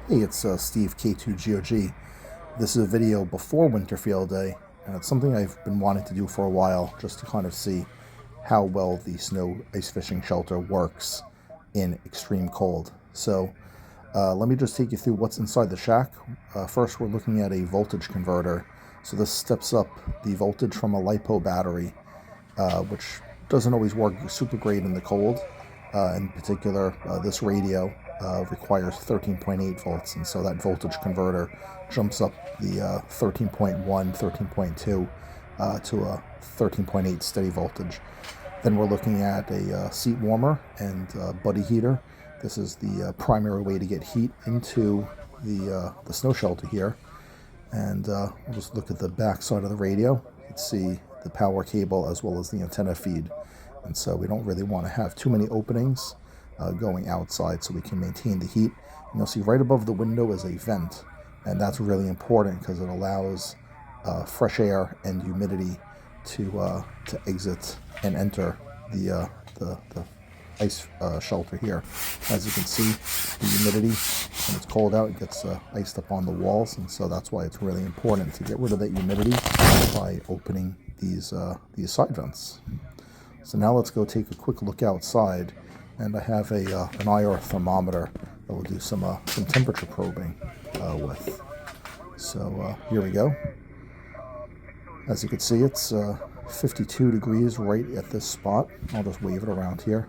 Hey, it's Steve K2GOG. This is a video before Winter Field Day, and it's something I've been wanting to do for a while, just to kind of see how well the snow ice fishing shelter works in extreme cold. So let me just take you through what's inside the shack. First, we're looking at a voltage converter. So this steps up the voltage from a LiPo battery, which doesn't always work super great in the cold. In particular, this radio requires 13.8 volts, and so that voltage converter jumps up the 13.1, 13.2 to a 13.8 steady voltage. Then we're looking at a seat warmer and buddy heater. This is the primary way to get heat into the snow shelter here. And we'll just look at the back side of the radio. You can see the power cable as well as the antenna feed. And so we don't really want to have too many openings going outside so we can maintain the heat. And you'll see right above the window is a vent. And that's really important because it allows fresh air and humidity to exit and enter the ice shelter here. As you can see, the humidity, when it's cold out, it gets iced up on the walls, and so that's why it's really important to get rid of that humidity by opening these side vents. So now let's go take a quick look outside, and I have an IR thermometer that we'll do some temperature probing with. So here we go. As you can see, it's 52 degrees right at this spot. I'll just wave it around here.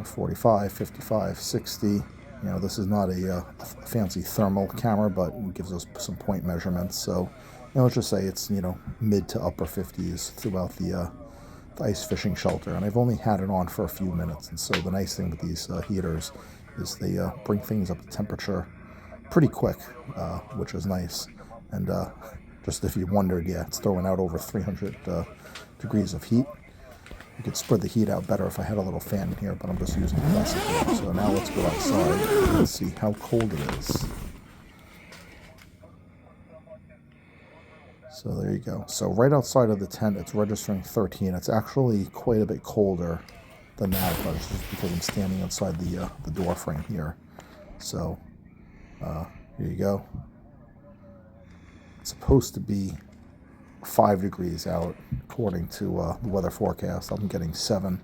45, 55, 60. You know, this is not a fancy thermal camera, but it gives us some point measurements. So, you know, let's just say it's, you know, mid to upper 50s throughout the ice fishing shelter. And I've only had it on for a few minutes. And so the nice thing with these heaters is they bring things up to temperature pretty quick, which is nice. And just if you wondered, yeah, it's throwing out over 300 degrees of heat. You could spread the heat out better if I had a little fan in here, but I'm just using plastic here. So now let's go outside and see how cold it is. So there you go. So right outside of the tent, it's registering 13. It's actually quite a bit colder than that, but it's just because I'm standing outside the door frame here. So here you go. It's supposed to be 5 degrees out according to the weather forecast. I'm getting 7,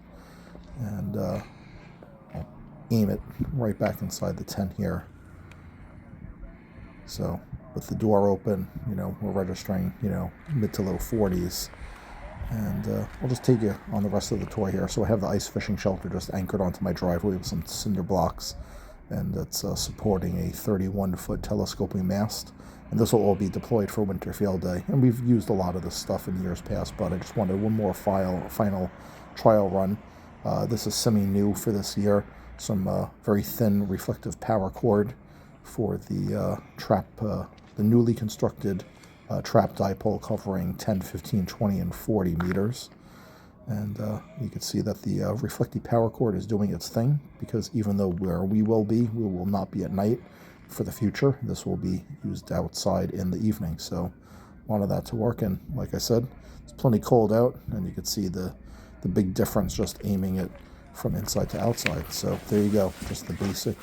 and I'll aim it right back inside the tent here. So with the door open, you know, we're registering, you know, mid to low 40s. And I'll just take you on the rest of the tour here. So I have the ice fishing shelter just anchored onto my driveway with some cinder blocks, and it's supporting a 31-foot telescoping mast. And this will all be deployed for Winter Field Day. And we've used a lot of this stuff in years past, but I just wanted one more final trial run. This is semi-new for this year. Some very thin reflective power cord for the the newly constructed trap dipole covering 10, 15, 20, and 40 meters. And you can see that the reflective power cord is doing its thing, because even though where we will not be at night for the future. This will be used outside in the evening, so wanted that to work. And like I said, it's plenty cold out, and you can see the big difference just aiming it from inside to outside. So there you go, just the basic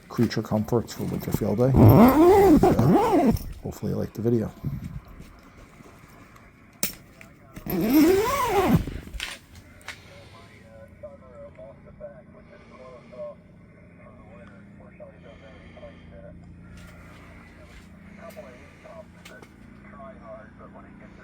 creature comforts for Winter Field Day. And, hopefully you liked the video. Couple of heat pumps that try hard, but when it gets